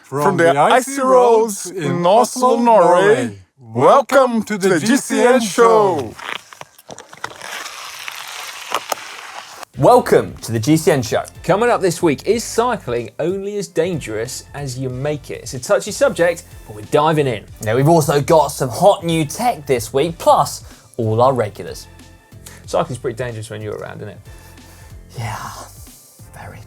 From the icy roads in Oslo, Norway, welcome to the GCN Show! Welcome to the GCN Show. Coming up this week, is cycling only as dangerous as you make it? It's a touchy subject, but we're diving in. Now, we've also got some hot new tech this week, plus all our regulars. Cycling's pretty dangerous when you're around, isn't it? Yeah, very.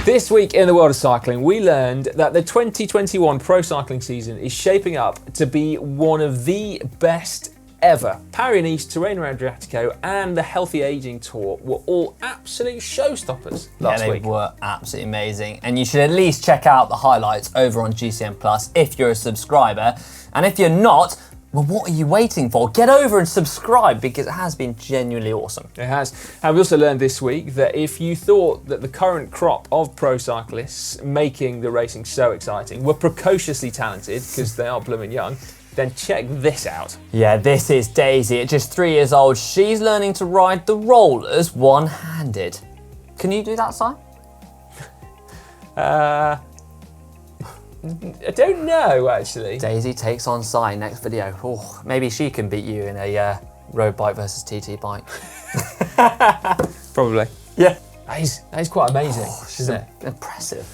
This week in the world of cycling, we learned that the 2021 pro cycling season is shaping up to be one of the best ever. Paris-Nice, Tirreno Adriatico and the Healthy Aging Tour were all absolute showstoppers last week. They were absolutely amazing, and you should at least check out the highlights over on GCN Plus if you're a subscriber. And if you're not, well, what are you waiting for? Get over and subscribe because it has been genuinely awesome. It has. And we also learned this week that if you thought that the current crop of pro cyclists making the racing so exciting were precociously talented, because they are blooming young, then check this out. Yeah, this is Daisy. At just 3 years old, she's learning to ride the rollers one-handed. Can you do that, Si? I don't know, actually. Daisy takes on Si next video. Oh, maybe she can beat you in a road bike versus TT bike. Probably. Yeah. That is quite amazing, isn't it? Impressive.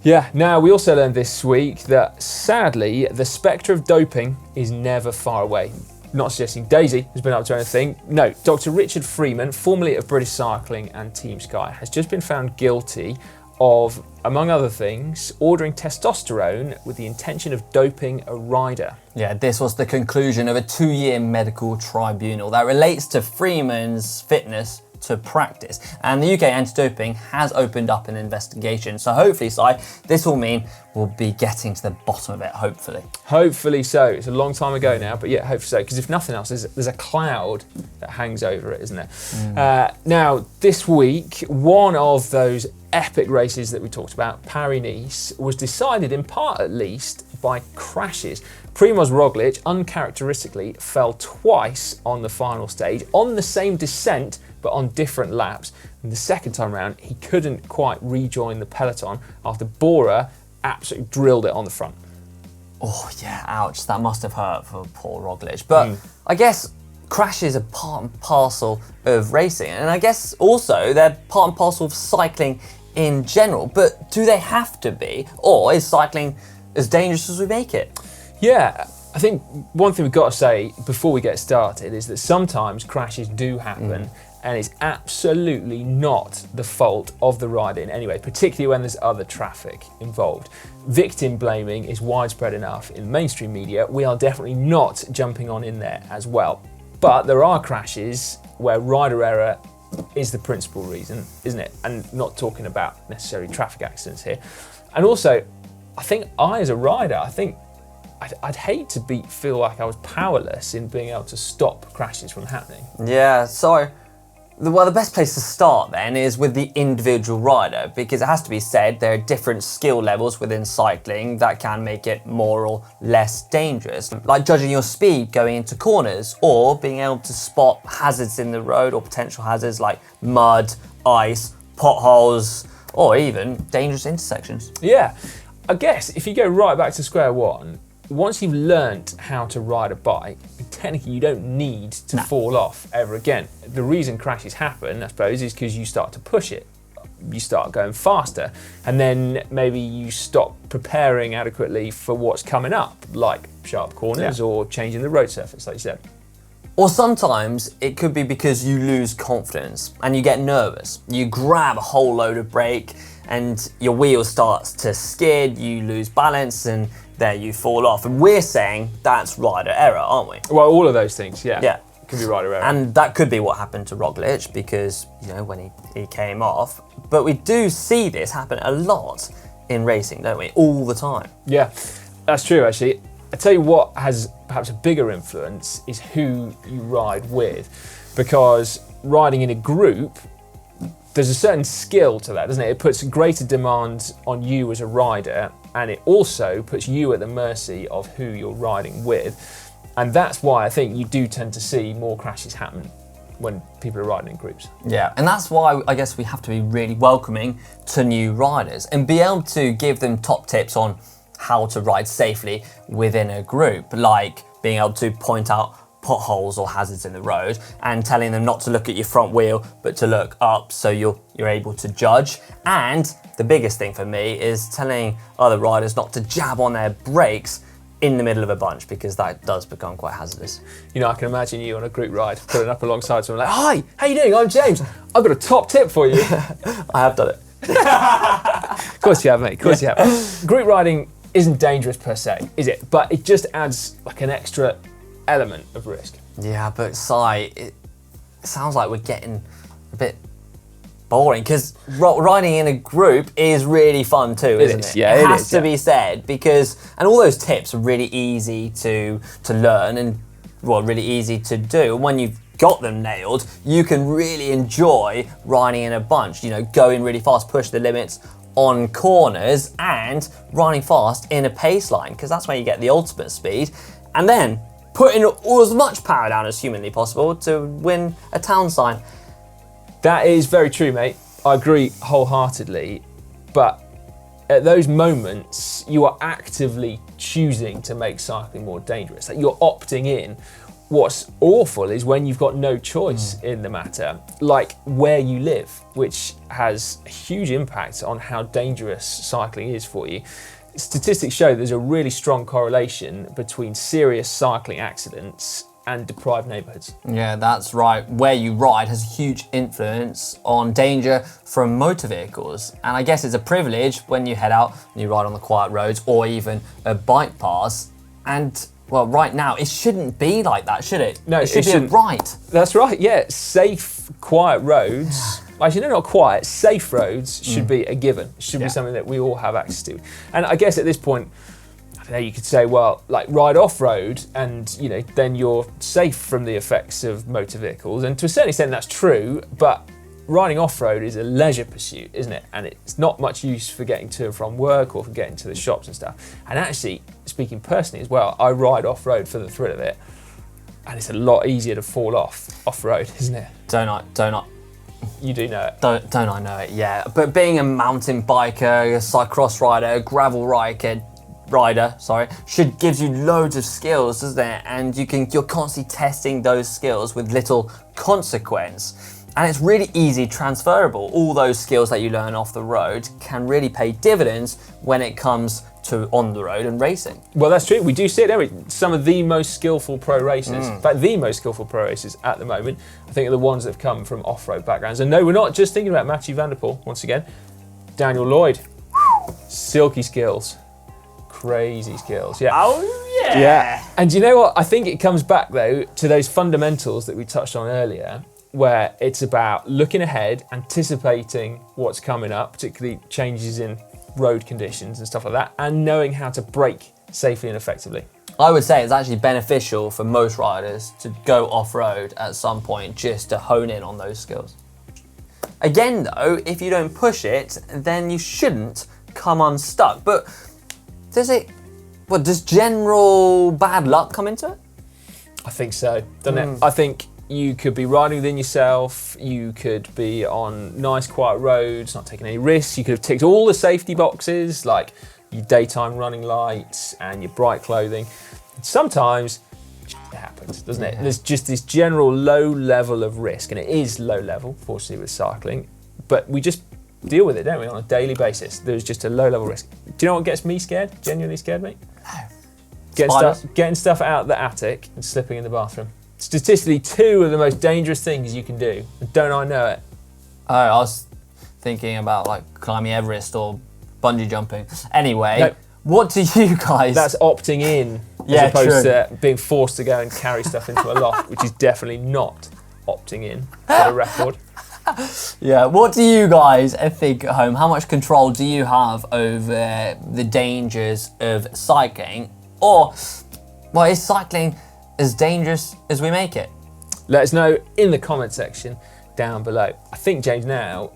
Yeah, now we also learned this week that sadly, the spectre of doping is never far away. Not suggesting Daisy has been up to anything. No, Dr. Richard Freeman, formerly of British Cycling and Team Sky, has just been found guilty of, among other things, ordering testosterone with the intention of doping a rider. Yeah, this was the conclusion of a 2-year medical tribunal that relates to Freeman's fitness to practice. And the UK anti-doping has opened up an investigation. So hopefully, Si, this will mean we'll be getting to the bottom of it, hopefully. Hopefully so. It's a long time ago now, but yeah, hopefully so. Because if nothing else, there's a cloud that hangs over it, isn't there? Now, this week, one of those epic races that we talked about, Paris-Nice, was decided, in part at least, by crashes. Primož Roglič uncharacteristically fell twice on the final stage, on the same descent, but on different laps. And the second time round, he couldn't quite rejoin the peloton after Bora absolutely drilled it on the front. Oh yeah, ouch, that must have hurt for poor Roglič. But I guess crashes are part and parcel of racing, and I guess also they're part and parcel of cycling in general. But do they have to be, or is cycling as dangerous as we make it? Yeah, I think one thing we've got to say before we get started is that sometimes crashes do happen, and it's absolutely not the fault of the rider in any way, particularly when there's other traffic involved. Victim blaming is widespread enough in mainstream media. We are definitely not jumping on in there as well. But there are crashes where rider error is the principal reason, isn't it? And not talking about necessarily traffic accidents here. And also, I think as a rider, I'd hate to feel like I was powerless in being able to stop crashes from happening. Yeah, so the best place to start then is with the individual rider, because it has to be said there are different skill levels within cycling that can make it more or less dangerous, like judging your speed going into corners or being able to spot hazards in the road or potential hazards like mud, ice, potholes, or even dangerous intersections. Yeah, I guess if you go right back to square one, once you've learnt how to ride a bike, technically you don't need to fall off ever again. The reason crashes happen, I suppose, is because you start to push it. You start going faster, and then maybe you stop preparing adequately for what's coming up, like sharp corners or changing the road surface, like you said. Or sometimes it could be because you lose confidence and you get nervous. You grab a whole load of brake and your wheel starts to skid, you lose balance, and there you fall off. And we're saying that's rider error, aren't we? Well, all of those things, yeah. Yeah. Could be rider error. And that could be what happened to Roglič because, when he came off. But we do see this happen a lot in racing, don't we? All the time. Yeah, that's true, actually. I tell you what has perhaps a bigger influence is who you ride with, because riding in a group, there's a certain skill to that, doesn't it? It puts greater demand on you as a rider, and it also puts you at the mercy of who you're riding with. And that's why I think you do tend to see more crashes happen when people are riding in groups. Yeah, and that's why I guess we have to be really welcoming to new riders and be able to give them top tips on how to ride safely within a group, like being able to point out potholes or hazards in the road and telling them not to look at your front wheel but to look up so you're able to judge. And the biggest thing for me is telling other riders not to jab on their brakes in the middle of a bunch, because that does become quite hazardous. You know, I can imagine you on a group ride pulling up alongside someone like, "Hi, how you doing? I'm James. I've got a top tip for you." I have done it. Of course you have, mate. Of course you have. Group riding isn't dangerous per se, is it? But it just adds like an extra element of risk. Yeah, but it sounds like we're getting a bit boring, because riding in a group is really fun too, isn't it? Yeah, it has to be said, because and all those tips are really easy to learn and really easy to do. And when you've got them nailed, you can really enjoy riding in a bunch. You know, going really fast, push the limits on corners, and riding fast in a pace line, because that's where you get the ultimate speed. And then putting as much power down as humanly possible to win a town sign. That is very true, mate. I agree wholeheartedly. But at those moments, you are actively choosing to make cycling more dangerous. Like, you're opting in. What's awful is when you've got no choice in the matter, like where you live, which has a huge impact on how dangerous cycling is for you. Statistics show there's a really strong correlation between serious cycling accidents and deprived neighbourhoods. Yeah, that's right. Where you ride has a huge influence on danger from motor vehicles. And I guess it's a privilege when you head out and you ride on the quiet roads or even a bike path. And well, right now, it shouldn't be like that, should it? No, it should be a right. That's right, yeah. Safe, quiet roads. Actually, no, not quiet. Safe roads should be a given. It should be something that we all have access to. And I guess at this point, I don't know, you could say, well, like ride off-road and, you know, then you're safe from the effects of motor vehicles. And to a certain extent, that's true, but riding off-road is a leisure pursuit, isn't it? And it's not much use for getting to and from work or for getting to the shops and stuff. And actually, speaking personally as well, I ride off-road for the thrill of it. And it's a lot easier to fall off-road, isn't it? Don't I? You do know it. Don't I know it, yeah. But being a mountain biker, a cyclocross rider, a gravel rider, gives you loads of skills, doesn't it? And you're constantly testing those skills with little consequence. And it's really easy transferable. All those skills that you learn off the road can really pay dividends when it comes to on the road and racing. Well, that's true. We do see it, don't we? Some of the most skillful pro racers, in fact, the most skillful pro racers at the moment, I think are the ones that have come from off-road backgrounds. And no, we're not just thinking about Matthew van der Poel, once again. Daniel Lloyd, silky skills. Crazy skills, yeah. Oh, yeah. Yeah. And you know what? I think it comes back, though, to those fundamentals that we touched on earlier, where it's about looking ahead, anticipating what's coming up, particularly changes in road conditions and stuff like that, and knowing how to brake safely and effectively. I would say it's actually beneficial for most riders to go off-road at some point just to hone in on those skills. Again, though, if you don't push it, then you shouldn't come unstuck. But does general bad luck come into it? I think so, doesn't it? I think you could be riding within yourself, you could be on nice quiet roads, not taking any risks, you could have ticked all the safety boxes like your daytime running lights and your bright clothing. Sometimes it happens, doesn't it? There's just this general low level of risk, and it is low level, fortunately, with cycling, but we just deal with it, don't we, on a daily basis. There's just a low level risk. Do you know what gets me scared? Genuinely scared, mate? No. Getting stuff out the attic and slipping in the bathroom. Statistically, 2 of the most dangerous things you can do. Don't I know it? Oh, I was thinking about like climbing Everest or bungee jumping. Anyway, No. What do you guys... That's opting in as opposed to being forced to go and carry stuff into a loft, which is definitely not opting in, for the record. Yeah, what do you guys think at home? How much control do you have over the dangers of cycling? Or, well, is cycling as dangerous as we make it? Let us know in the comment section down below. I think, James, now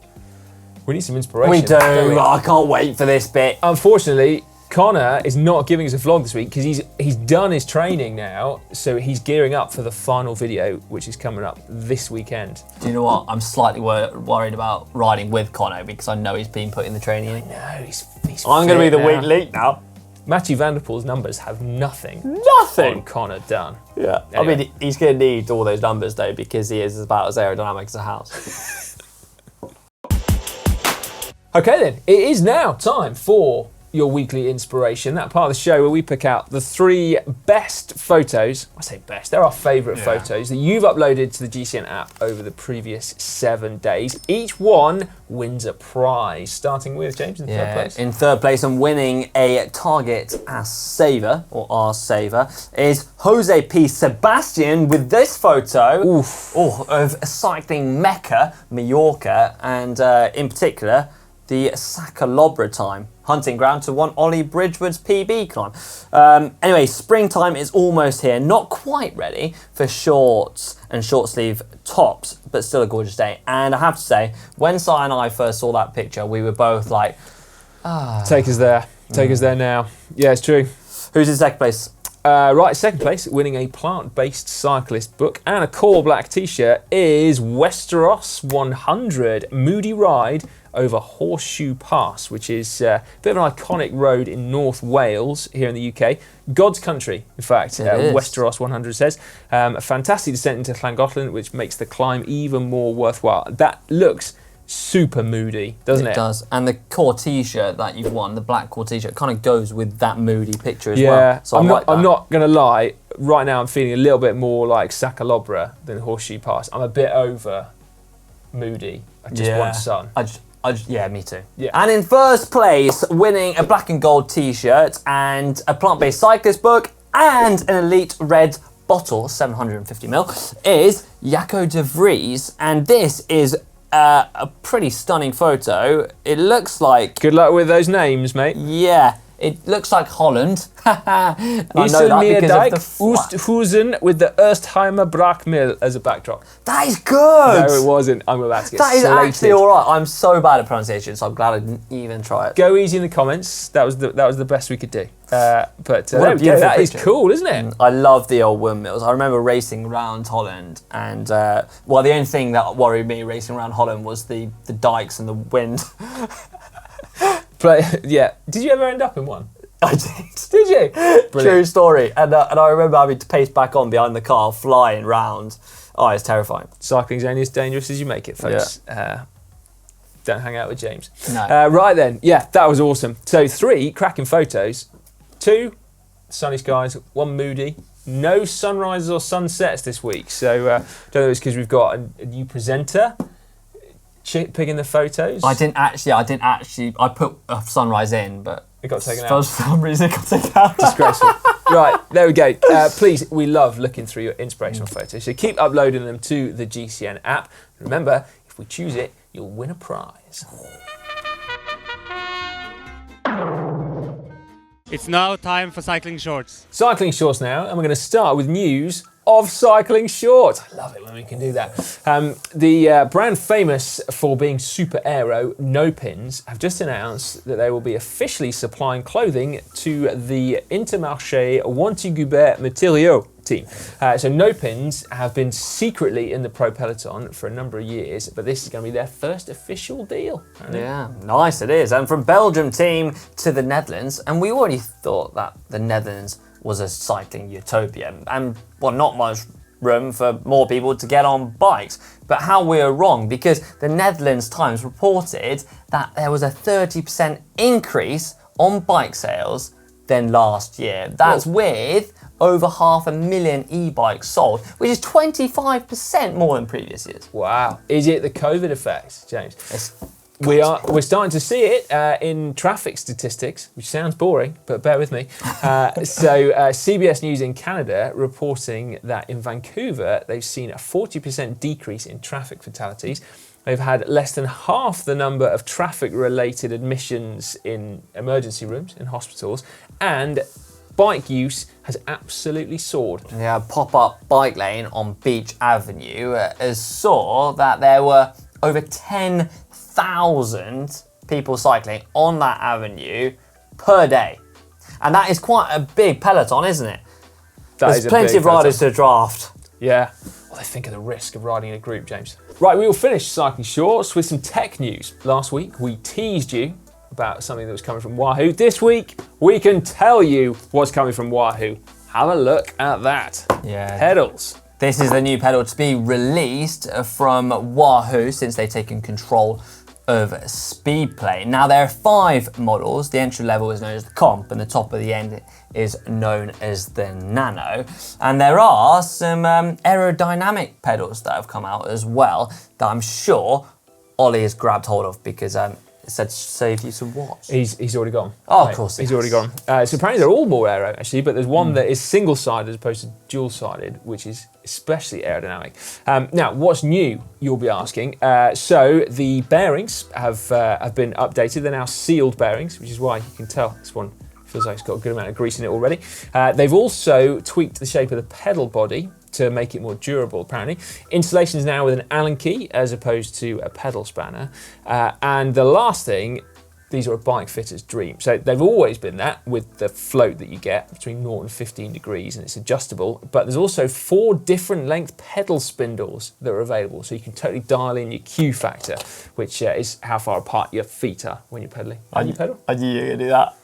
we need some inspiration. We do. don't we? I can't wait for this bit. Unfortunately, Connor is not giving us a vlog this week because he's done his training now, so he's gearing up for the final video, which is coming up this weekend. Do you know what? I'm slightly worried about riding with Connor because I know he's been putting the training in. No, he's I'm going to be the now. weak link now. Matthew Vanderpool's numbers have nothing Nothing. on Connor done. Yeah. Anyway. I mean, he's going to need all those numbers though because he is about as aerodynamic as a house. Okay then, it is now time for your weekly inspiration, that part of the show where we pick out the 3 best photos, I say best, they're our favourite photos that you've uploaded to the GCN app over the previous 7 days. Each one wins a prize, starting with James in third place. In third place and winning a Target As Saver, or R Saver, is Jose P. Sebastian with this photo of a cycling mecca, Mallorca, and in particular, the Sacalobra time, hunting ground to one Ollie Bridgewood's PB climb. Anyway, springtime is almost here, not quite ready for shorts and short sleeve tops, but still a gorgeous day. And I have to say, when Si and I first saw that picture, we were both like, Take us there. Take us there now. Yeah, it's true. Who's in second place? Right, second place, winning a plant-based cyclist book and a core black t-shirt is Westeros 100 Moody Ride over Horseshoe Pass, which is a bit of an iconic road in North Wales here in the UK. God's country, in fact, Westeros 100 says. A fantastic descent into Llangollen, which makes the climb even more worthwhile. That looks super moody, doesn't it? It does. And the core t-shirt that you've won, the black core t-shirt, kind of goes with that moody picture as well. So I'm not going to lie, right now I'm feeling a little bit more like Sacalobra than Horseshoe Pass. I'm a bit over moody. I just want sun. Yeah, me too. Yeah. And in first place, winning a black and gold t-shirt and a plant-based cyclist book and an elite red bottle, 750ml, is Jaco de Vries. And this is a pretty stunning photo. It looks like... Good luck with those names, mate. Yeah, it looks like Holland. I know Issel that because Meerdijk, of the Oosthuizen with the Erstheimer Braakmill as a backdrop. That is good! No, it wasn't. I'm about to get That is slated. actually alright. I'm so bad at pronunciation, so I'm glad I didn't even try it. Go easy in the comments. That was the best we could do. But What a there we go. beautiful That is picture. cool, isn't it? I love the old windmills. I remember racing around Holland, and the only thing that worried me racing around Holland was the dikes and the wind. But yeah, did you ever end up in one? I did. Did you? Brilliant. True story. And I remember having to pace back on behind the car, flying round. Oh, it's terrifying. Cycling's only as dangerous as you make it, folks. Don't hang out with James. No. Right then, yeah, that was awesome. So 3 cracking photos, 2 sunny skies, 1 moody. No sunrises or sunsets this week. So don't know if it's because we've got a new presenter picking the photos. I didn't actually. I put a sunrise in, but It got taken for out. some reason it got taken out. Disgraceful. Right, there we go. Please, we love looking through your inspirational photos. So keep uploading them to the GCN app. Remember, if we choose it, you'll win a prize. It's now time for cycling shorts. Cycling shorts now, and we're going to start with news of cycling shorts. I love it when we can do that. The brand famous for being super aero, No Pins, have just announced that they will be officially supplying clothing to the Intermarché Wanty-Gubert Materiaux team. So No Pins have been secretly in the pro peloton for a number of years, but this is going to be their first official deal. Yeah, nice it is. And from Belgium team to the Netherlands, and we already thought that the Netherlands was a cycling utopia, and well, not much room for more people to get on bikes. But how we are wrong, because the Netherlands Times reported that there was a 30% increase on bike sales than last year. That's with over 500,000 e-bikes sold, which is 25% more than previous years. Wow. Is it the COVID effect, James? We're starting to see it in traffic statistics, which sounds boring, but bear with me. So CBS News in Canada reporting that in Vancouver, they've seen a 40% decrease in traffic fatalities. They've had less than half the number of traffic-related admissions in emergency rooms, in hospitals, and bike use has absolutely soared. Yeah, pop-up bike lane on Beach Avenue saw that there were over 10,000 people cycling on that avenue per day. And that is quite a big peloton, isn't it? There's plenty of riders to draft. Yeah. Well, they think of the risk of riding in a group, James. Right, we will finish Cycling Shorts with some tech news. Last week, we teased you about something that was coming from Wahoo. This week, we can tell you what's coming from Wahoo. Have a look at that. Yeah. Pedals. This is the new pedal to be released from Wahoo since they've taken control of Speedplay. Now there are 5 models. The entry level is known as the Comp and the top of the end is known as the Nano. And there are some aerodynamic pedals that have come out as well that I'm sure Ollie has grabbed hold of because it said save you some watts. He's already gone. Oh, of course. He's already gone. So apparently they're all more aero actually, but there's one that is single-sided as opposed to dual-sided, which is especially aerodynamic. Now, what's new, you'll be asking. So the bearings have been updated. They're now sealed bearings, which is why you can tell this one feels like it's got a good amount of grease in it already. They've also tweaked the shape of the pedal body to make it more durable, apparently. Installation is now with an Allen key as opposed to a pedal spanner. And the last thing, these are a bike fitter's dream. So they've always been that with the float that you get between 0 and 15 degrees and it's adjustable. But there's also 4 different length pedal spindles that are available. So you can totally dial in your Q factor, which is how far apart your feet are when you're pedaling. Can you pedal? I knew you were going to do that.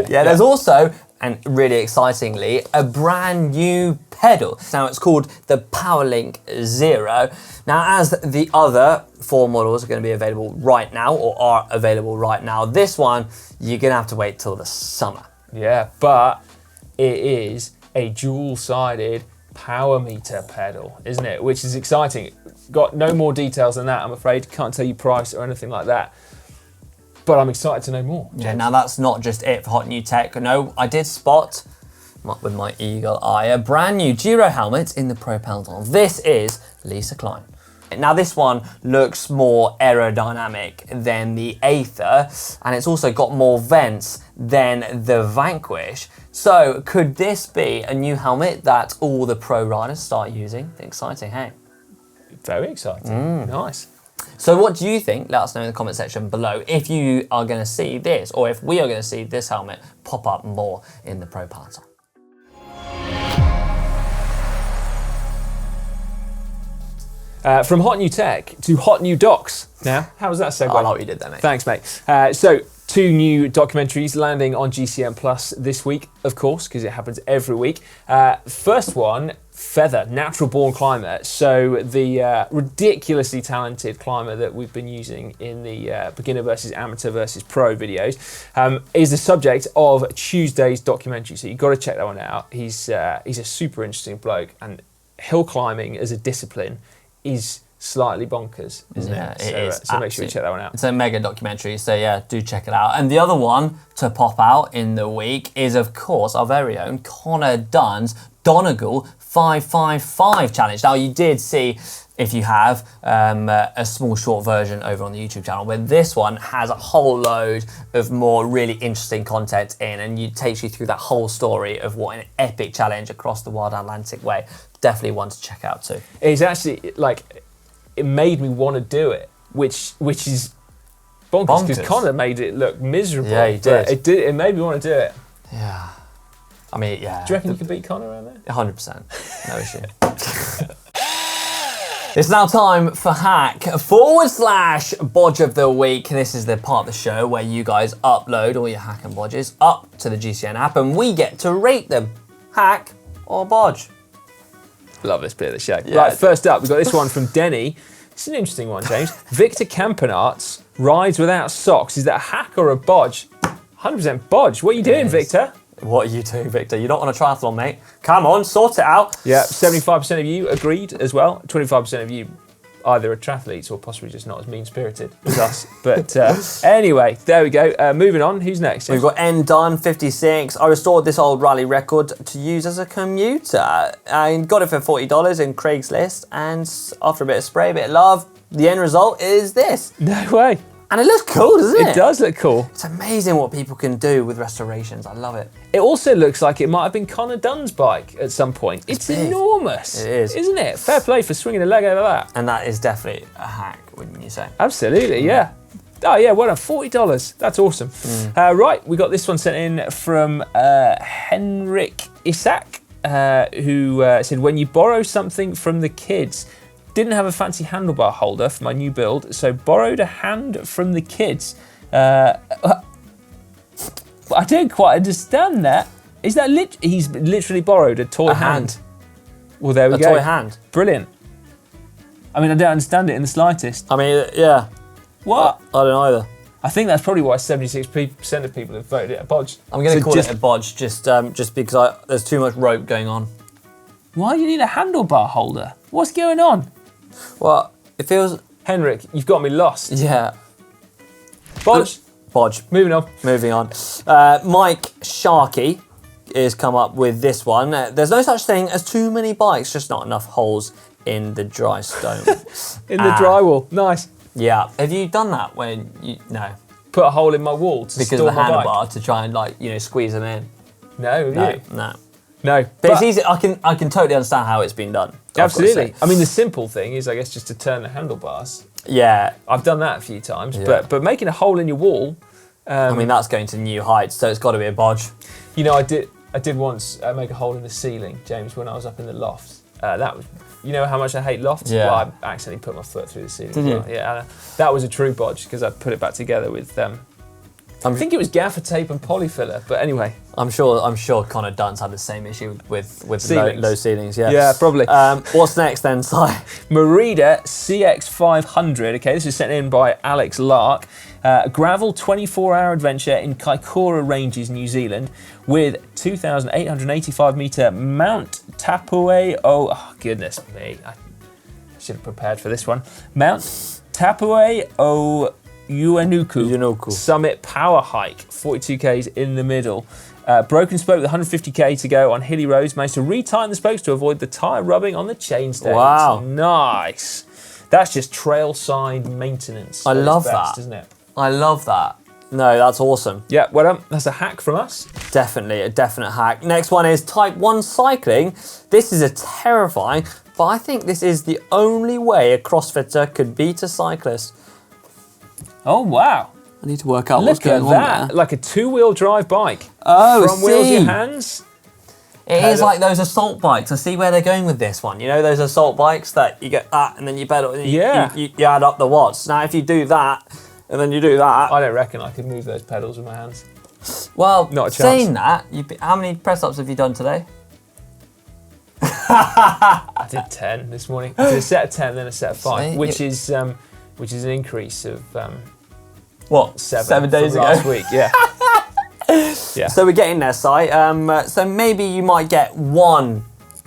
Yeah, there's also, and really excitingly, a brand new pedal. Now it's called the PowerLink Zero. Now as the other 4 models are going to be available right now or are available right now, this one you're going to have to wait till the summer. Yeah, but it is a dual-sided power meter pedal, isn't it? Which is exciting. Got no more details than that, I'm afraid. Can't tell you price or anything like that. But I'm excited to know more. Yeah, now that's not just it for hot new tech. No, I did spot, with my eagle eye, a brand new Giro helmet in the Pro Peloton. This is Lisa Klein. Now this one looks more aerodynamic than the Aether, and it's also got more vents than the Vanquish. So could this be a new helmet that all the pro riders start using? Exciting, hey? Very exciting. Nice. So what do you think? Let us know in the comment section below if you are going to see this or if we are going to see this helmet pop up more in the Pro Peloton. From hot new tech to hot new docs. Now, how was that segue? I like what you did there, mate. Thanks, mate. So 2 new documentaries landing on GCN Plus this week, of course, because it happens every week. First one, Feather, Natural Born Climber. So the ridiculously talented climber that we've been using in the beginner versus amateur versus pro videos is the subject of Tuesday's documentary. So you've got to check that one out. He's a super interesting bloke, and hill climbing as a discipline is slightly bonkers, isn't it? It is. So make sure you check that one out. It's a mega documentary, so yeah, do check it out. And the other one to pop out in the week is, of course, our very own Connor Dunn's Donegal 555 challenge. Now, you did see, if you have, a small short version over on the YouTube channel, but this one has a whole load of more really interesting content in, and it takes you through that whole story of what an epic challenge across the Wild Atlantic Way. Definitely one to check out too. It's actually, like, it made me want to do it, which is bonkers, because Connor made it look miserable. Yeah, he did. It made me want to do it. Yeah. I mean, yeah. Do you reckon you could beat Connor around there? 100%. No issue. It's now time for Hack/Bodge of the Week. This is the part of the show where you guys upload all your hack and bodges up to the GCN app and we get to rate them. Hack or bodge? Love this bit of the show. Yeah. Right, first up, we've got this one from Denny. It's an interesting one, James. Victor Campenarts rides without socks. Is that a hack or a bodge? 100% bodge. What are you doing, Victor? What are you doing, Victor? You're not on a triathlon, mate. Come on, sort it out. Yeah, 75% of you agreed as well. 25% of you either are triathletes or possibly just not as mean-spirited as us. But anyway, there we go. Moving on, who's next? We've got N Dunn 56. I restored this old rally record to use as a commuter. I got it for $40 in Craigslist, and after a bit of spray, a bit of love, the end result is this. No way. And it looks cool, doesn't it? It does look cool. It's amazing what people can do with restorations. I love it. It also looks like it might have been Connor Dunn's bike at some point. It's big. enormous. It is. Isn't it? Fair play for swinging a leg over that. And that is definitely a hack, wouldn't you say? Absolutely, yeah. Oh yeah, well done, $40. That's awesome. Right, we got this one sent in from Henrik Isak, who said, when you borrow something from the kids, didn't have a fancy handlebar holder for my new build, so borrowed a hand from the kids. I don't quite understand that. Is that he's literally borrowed a toy hand? Well, there we go. A toy hand. Brilliant. I mean, I don't understand it in the slightest. I mean, yeah. What? I don't either. I think that's probably why 76% of people have voted it a bodge. I'm going to call it a bodge just because there's too much rope going on. Why do you need a handlebar holder? What's going on? Well, it feels... Henrik, you've got me lost. Yeah. Bodge. Bodge. Moving on. Moving on. Mike Sharkey has come up with this one. There's no such thing as too many bikes, just not enough holes in the dry stone. In the drywall. Nice. Yeah. Have you done that when you... No. Put a hole in my wall to Because store of the my bike? handlebar to try and, squeeze them in. No, have you? No. No. But it's easy. I can totally understand how it's been done. Absolutely. I mean, the simple thing is, I guess, just to turn the handlebars. Yeah. I've done that a few times, but making a hole in your wall... I mean, that's going to new heights, so it's got to be a bodge. You know, I did once make a hole in the ceiling, James, when I was up in the loft. That was, you know how much I hate lofts? Yeah. Well, I accidentally put my foot through the ceiling. Did you? Yeah, that was a true bodge because I put it back together with, I think it was gaffer tape and polyfiller, but anyway. I'm sure Connor Dunn's had the same issue with low ceilings. Yeah. Yeah, probably. What's next then, Si? Merida CX500. Okay, this is sent in by Alex Lark. Gravel 24-hour adventure in Kaikoura Ranges, New Zealand, with 2,885 metre Mount Tapue. Oh goodness me! I should have prepared for this one. Mount Tapue o Uenuku Summit Power Hike, 42 k's in the middle. Broken spoke with 150k to go on hilly roads. Managed to retighten the spokes to avoid the tyre rubbing on the chainstays. Wow. Nice. That's just trail-side maintenance. I love best, that. Isn't it? I love that. No, that's awesome. Yeah, well, that's a hack from us. Definitely, a definite hack. Next one is Type 1 cycling. This is a terrifying, but I think this is the only way a CrossFitter could beat a cyclist. Oh, wow. I need to work out what's Look at going on that. there. Like a two-wheel drive bike. Oh, From wheels in hands. It is like those assault bikes. I see where they're going with this one. You know those assault bikes that you get that and then you pedal and you add up the watts. Now if you do that and then you do that... I don't reckon I could move those pedals with my hands. Well, not a chance. Saying that, how many press-ups have you done today? I did 10 this morning. I did a set of 10 then a set of 5, which is an increase of... what? 7 days ago? Last week, yeah. Yeah. So we're getting there, Si. So maybe you might get one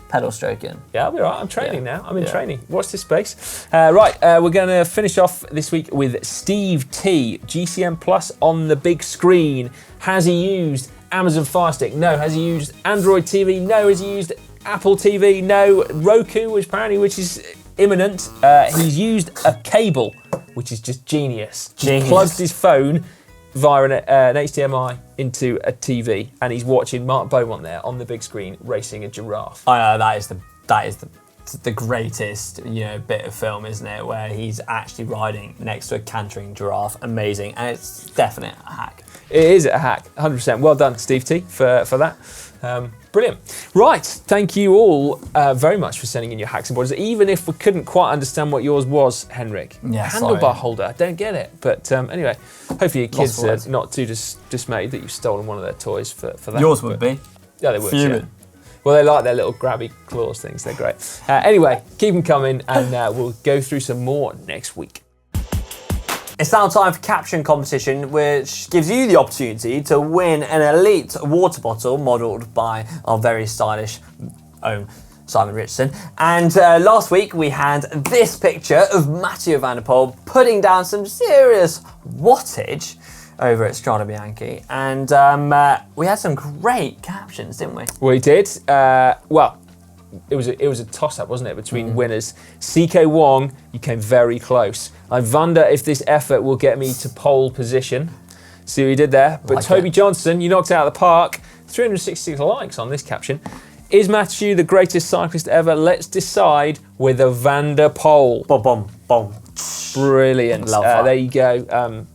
pedal stroke in. Yeah, I'll be all right. I'm training now. I'm in training. Watch this space. Right, we're going to finish off this week with Steve T. GCN Plus on the big screen. Has he used Amazon Fire Stick? No. Has he used Android TV? No. Has he used Apple TV? No. Roku, which is imminent. He's used a cable, which is just genius. He plugs his phone via an HDMI into a TV, and he's watching Mark Beaumont there on the big screen racing a giraffe. I know, that is the greatest bit of film, isn't it? Where he's actually riding next to a cantering giraffe. Amazing, and it's definitely a hack. It is a hack, 100%. Well done, Steve T, for that. Brilliant. Right, thank you all very much for sending in your hacks and bodges, even if we couldn't quite understand what yours was, Henrik. Yeah, handlebar holder, I don't get it. But anyway, hopefully your kids are not too dismayed that you've stolen one of their toys for that. Yours would be. Yeah, they would. Fuming. Yeah. Well, they like their little grabby claws things. They're great. Anyway, keep them coming, and we'll go through some more next week. It's now time for Caption Competition, which gives you the opportunity to win an elite water bottle modelled by our very stylish own Simon Richardson. And last week we had this picture of Matteo van der Poel putting down some serious wattage over at Strada Bianchi. And we had some great captions, didn't we? We did. Well, it was a toss-up, wasn't it, between winners. CK Wong, you came very close. I wonder if this effort will get me to pole position. See what you did there. But Toby Johnson, you knocked it out of the park. 366 likes on this caption. Is Mathieu the greatest cyclist ever? Let's decide with a Van der Poel. Boom, boom, boom. Brilliant. Love that. There you go.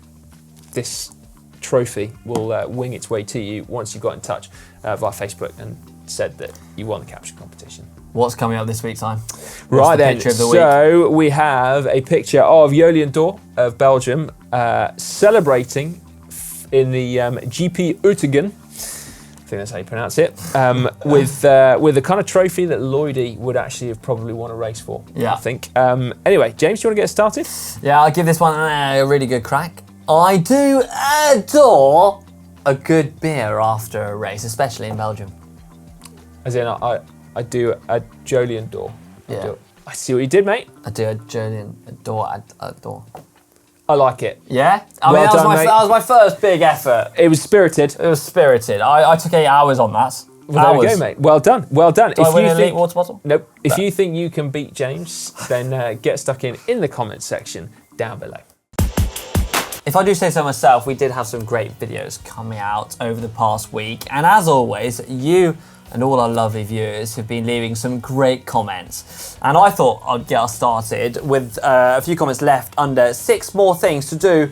this trophy will wing its way to you once you got in touch via Facebook and said that you won the Caption Competition. What's coming up this week, Simon? Right then, Picture of the week? so we have a picture of Jolien D'Or of Belgium celebrating in the GP Oettingen, I think that's how you pronounce it, with the kind of trophy that Lloydie would actually have probably won a race for, Yeah. I think. Anyway, James, do you want to get started? Yeah, I'll give this one a really good crack. I do adore a good beer after a race, especially in Belgium. As in, I do a Jolien D'Or. Yeah. I see what you did, mate. I do adore. I like it. Yeah? I Well mean, done, mate. that was my first big effort. It was spirited. It was spirited. I took 8 hours on that. Well, there we go, mate. Well done. Well done. Do I win an elite water bottle? Nope. If you think you can beat James, then get stuck in the comments section down below. If I do say so myself, we did have some great videos coming out over the past week. And as always, you and all our lovely viewers have been leaving some great comments. And I thought I'd get us started with a few comments left under 6 more things to do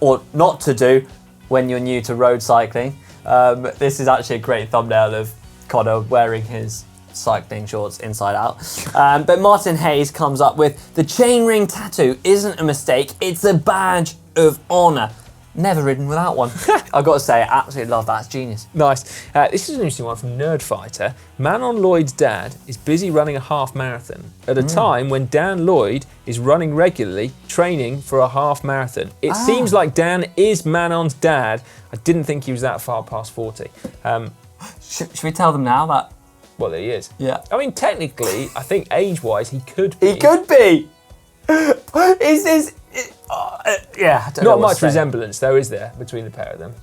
or not to do when you're new to road cycling. This is actually a great thumbnail of Connor wearing his cycling shorts inside out. But Martin Hayes comes up with, the chainring tattoo isn't a mistake, it's a badge of honour. Never ridden without one. I've got to say, I absolutely love that. It's genius. Nice. This is an interesting one from Nerdfighter. Manon Lloyd's dad is busy running a half marathon at a time when Dan Lloyd is running regularly, training for a half marathon. It seems like Dan is Manon's dad. I didn't think he was that far past 40. Should we tell them now that? Well, there he is. Yeah. I mean, technically, I think age-wise, he could be. He could be. Is this? Yeah. I don't know Not what to much say. resemblance, though, is there, between the pair of them?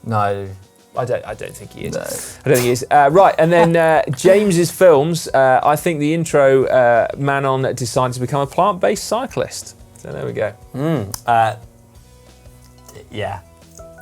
No. I don't think he is. No. I don't think he is. Right, and then James's films. I think the intro, Manon decided to become a plant-based cyclist. So there we go. Yeah.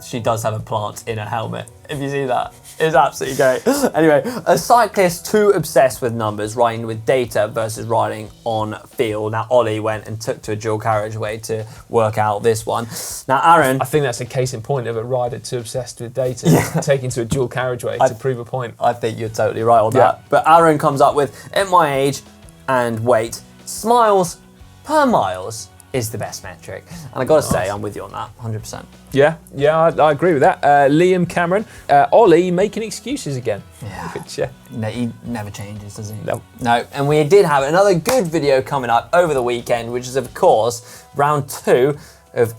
She does have a plant in her helmet. If you see that, it's absolutely great. Anyway, a cyclist too obsessed with numbers, riding with data versus riding on feel. Now, Ollie went and took to a dual carriageway to work out this one. Now, Aaron... I think that's a case in point of a rider too obsessed with data, taking to a dual carriageway to prove a point. I think you're totally right on that. But Aaron comes up with, at my age and weight, smiles per miles is the best metric. And I got to say, I'm with you on that, 100%. Yeah, I agree with that. Liam Cameron, Ollie making excuses again. Yeah. No, he never changes, does he? No. No, and we did have another good video coming up over the weekend, which is, of course, round 2 of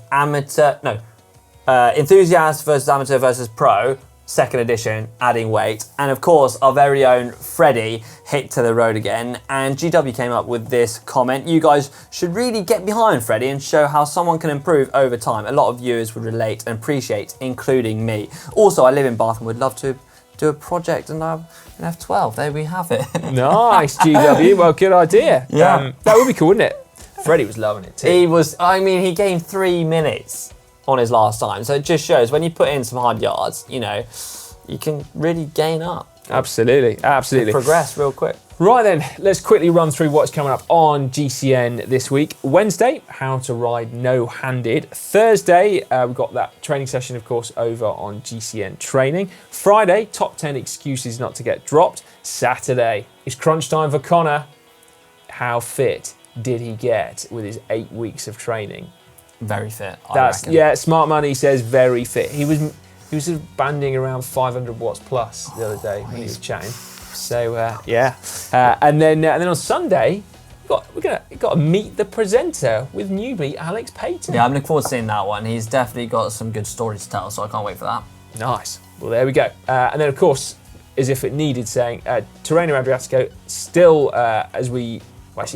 enthusiast versus amateur versus pro, second edition, adding weight. And of course, our very own Freddie hit to the road again, and GW came up with this comment. You guys should really get behind Freddie and show how someone can improve over time. A lot of viewers would relate and appreciate, including me. Also, I live in Bath and would love to do a project and have an F12. There we have it. Nice, GW. Well, good idea. Yeah. That would be cool, wouldn't it? Freddie was loving it too. He was, I mean, he gained 3 minutes on his last time. So it just shows when you put in some hard yards, you know, you can really gain up. Absolutely. Progress real quick. Right then, let's quickly run through what's coming up on GCN this week. Wednesday, how to ride no-handed. Thursday, we've got that training session, of course, over on GCN Training. Friday, top 10 excuses not to get dropped. Saturday, it's crunch time for Connor. How fit did he get with his 8 weeks of training? Very fit, I reckon. Yeah, Smart Money says very fit. He was sort of banding around 500 watts plus the other day when he was chatting. So and then on Sunday, we've got to meet the presenter with newbie Alex Payton. Yeah, I'm looking forward to seeing that one. He's definitely got some good stories to tell, so I can't wait for that. Nice. Well, there we go. And then of course, as if it needed saying, Tirreno Adriatico still actually,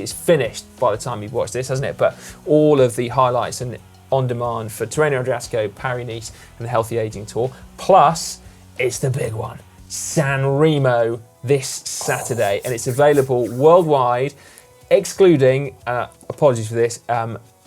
it's finished by the time you've watched this, hasn't it? But all of the highlights and on demand for Tirreno Adriatico, Paris-Nice, and the Healthy Aging Tour. Plus, it's the big one, San Remo this Saturday, and it's available worldwide, excluding, apologies for this,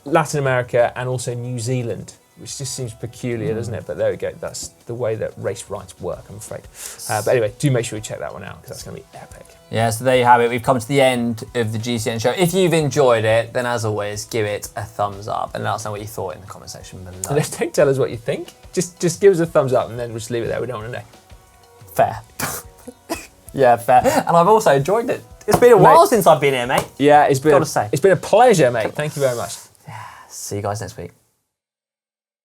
Latin America and also New Zealand. which just seems peculiar, doesn't it? But there we go. That's the way that race rights work, I'm afraid. But anyway, do make sure you check that one out because that's going to be epic. Yeah, so there you have it. We've come to the end of the GCN show. If you've enjoyed it, then as always, give it a thumbs up and let us know what you thought in the comment section below. And don't tell us what you think. Just give us a thumbs up and then we'll just leave it there. We don't want to know. Fair. Yeah, fair. And I've also enjoyed it. It's been a while since I've been here, mate. Yeah, it's been Gotta say. It's been a pleasure, mate. Thank you very much. See you guys next week.